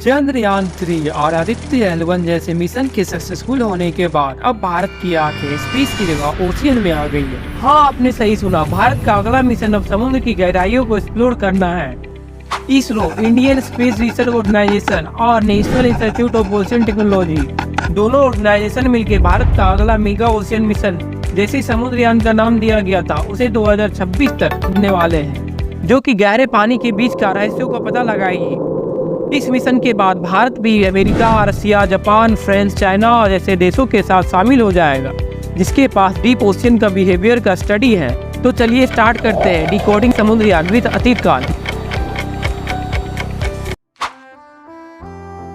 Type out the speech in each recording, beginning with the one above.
चंद्रयान 3 और आदित्य L1 जैसे mission के सक्सेसफुल होने के बाद अब भारत की आंखें स्पेस की जगह ओशियन में आ गई है। हाँ, आपने सही सुना, भारत का अगला मिशन अब समुद्र की गहराइयों को एक्सप्लोर करना है। ISRO, Indian space research organisation और national institute of ocean technology दोनों ऑर्गेनाइजेशन मिलकर भारत का अगला मेगा ओशियन मिशन, जैसे समुद्रयान का नाम दिया गया था, उसे 2026 तक करने वाले हैं, जो कि गहरे पानी के बीच का रहस्यों का पता लगाएगी। इस मिशन के बाद भारत भी अमेरिका, रसिया, जापान, फ्रांस, चाइना जैसे देशों के साथ शामिल हो जाएगा, जिसके पास डीप ओशियन का बिहेवियर का स्टडी है। तो चलिए स्टार्ट करते हैं डिकोडिंग समुद्रयान विद अतीत काल।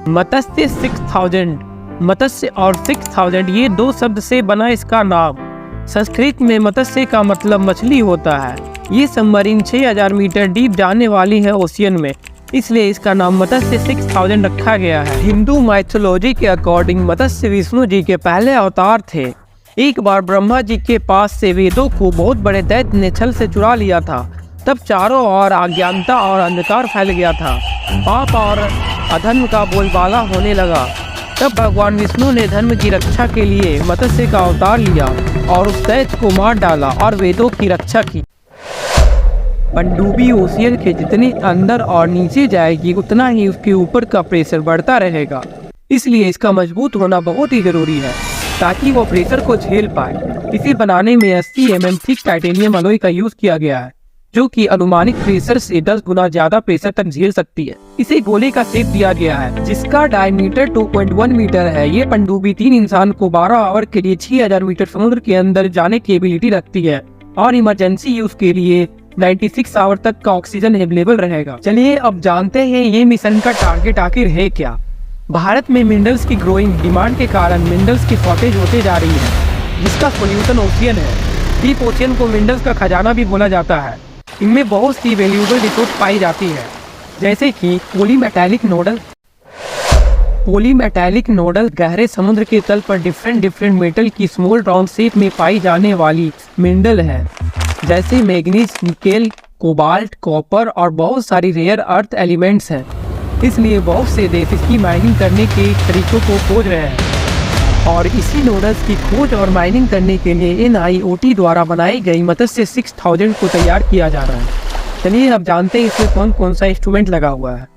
मत्स्य 6000, मत्स्य और 6000 ये दो शब्द से बना इसका नाम। संस्कृत में मत्स्य का मतलब मछली होता है। ये सबमरीन 6000 मीटर डीप जाने वाली है ओशियन में, इसलिए इसका नाम मत्स्य 6000 रखा गया है। हिंदू माइथोलॉजी के अकॉर्डिंग मत्स्य विष्णु जी के पहले अवतार थे। एक बार ब्रह्मा जी के पास से वेदों को बहुत बड़े दैत्य ने छल से चुरा लिया था। तब चारों ओर अज्ञानता और अंधकार फैल गया था। पाप और अधर्म का बोलबाला होने लगा। तब भगवान विष्णु ने धर्म की रक्षा के लिए मत्स्य का अवतार लिया और उस दैत्य को मार डाला और वेदों की रक्षा की। पनडुब्बी ओशियन के जितने अंदर और नीचे जाएगी, उतना ही उसके ऊपर का प्रेशर बढ़ता रहेगा। इसलिए इसका मजबूत होना बहुत ही जरूरी है, ताकि वो प्रेशर को झेल पाए। इसे बनाने में 80 mm थिक टाइटेनियम अलॉय का यूज किया गया है, जो कि अनुमानित प्रेशर से 10 गुना ज्यादा प्रेशर तक झेल सकती है। इसे गोले का शेप दिया गया है, जिसका डायमीटर 2.1 मीटर है। ये पनडुब्बी 3 इंसान को 12 आवर के लिए 6000 मीटर समुद्र के अंदर जाने की एबिलिटी रखती है और इमरजेंसी यूज के लिए 96 आवर तक का ऑक्सीजन अवेलेबल रहेगा। चलिए अब जानते हैं ये मिशन का टारगेट आखिर है क्या। भारत में मिनरल्स की ग्रोइंग डिमांड के कारण मिनरल्स की शॉर्टेज होते जा रही है, जिसका सोल्यूशन ओशियन है। डीप ओशियन को मिनरल्स का खजाना भी बोला जाता है। इनमें बहुत सी वैल्यूएबल रिसोर्स पाई जाती है, जैसे कि पॉलीमेटालिक नोडल। पॉलीमेटालिक नोडल गहरे समुद्र के तल पर डिफरेंट मेटल की स्मॉल राउंड शेप में पाई जाने वाली मिनरल है, जैसे मैग्नीज, निकेल, कोबाल्ट, कॉपर और बहुत सारी रेयर अर्थ एलिमेंट्स हैं। इसलिए बहुत से देश इसकी माइनिंग करने के तरीकों को खोज रहे हैं और इसी नोडल्स की खोज और माइनिंग करने के लिए NIOT द्वारा बनाई गई मत्स्य 6000 को तैयार किया जा रहा है। चलिए अब जानते हैं इसमें कौन कौन सा इंस्ट्रूमेंट लगा हुआ है।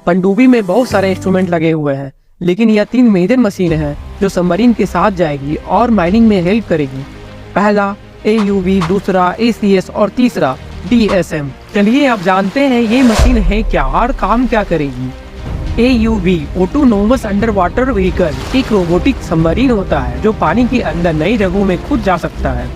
पनडुब्बी में बहुत सारे इंस्ट्रूमेंट लगे हुए हैं, लेकिन यह 3 मेजर मशीन है जो सबमरीन के साथ जाएगी और माइनिंग में हेल्प करेगी। पहला AUV, दूसरा ACS और तीसरा DSM। चलिए अब जानते हैं ये मशीन है क्या और काम क्या करेगी। AUV autonomous under water vehicle एक रोबोटिक सबमरीन होता है जो पानी के अंदर नई जगहों में खुद जा सकता है।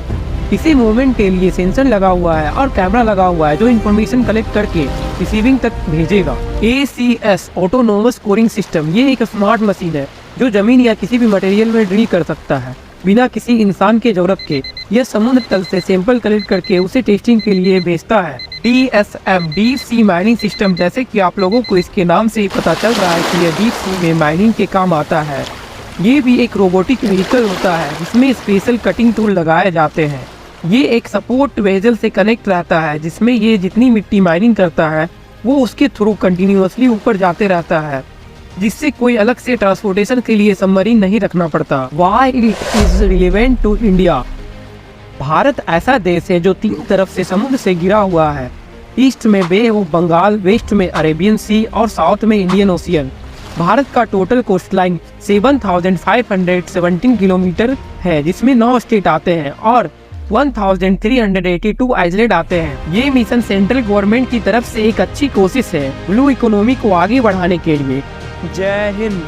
इसी मूवमेंट के लिए सेंसर लगा हुआ है और कैमरा लगा हुआ है, जो इन्फॉर्मेशन कलेक्ट करके रिसीविंग तक भेजेगा। ACS ऑटोनोमस कोरिंग सिस्टम, ये एक स्मार्ट मशीन है जो जमीन या किसी भी मटेरियल में ड्रिल कर सकता है बिना किसी इंसान के जरूरत के। यह समुद्र तल से सैंपल कलेक्ट करके उसे टेस्टिंग के लिए भेजता है। DSM deep sea mining system, जैसे कि आप लोगों को इसके नाम से ही पता चल रहा है कि यह डीप सी में माइनिंग के काम आता है। ये भी एक रोबोटिक व्हीकल होता है जिसमें स्पेशल कटिंग टूल लगाए जाते हैं। ये एक सपोर्ट वेजल से कनेक्ट रहता है, जिसमें ये जितनी मिट्टी माइनिंग करता है वो उसके थ्रू कंटिन्यूअसली ऊपर जाते रहता है, जिससे कोई अलग से ट्रांसपोर्टेशन के लिए सबमरीन नहीं रखना पड़ता। Why it is relevant to India? Bharat ऐसा देश है जो 3 तरफ से समुद्र से घिरा हुआ है। ईस्ट में बे ऑफ बंगाल, वेस्ट में अरेबियन सी और साउथ में इंडियन ओशियन। भारत का टोटल कोस्ट लाइन 7517 किलोमीटर है, जिसमें 9 स्टेट आते हैं और 1382 आइलैंड आते हैं। ये मिशन सेंट्रल गवर्नमेंट की तरफ से एक अच्छी कोशिश है ब्लू इकोनॉमी को आगे बढ़ाने के लिए। जय हिंद।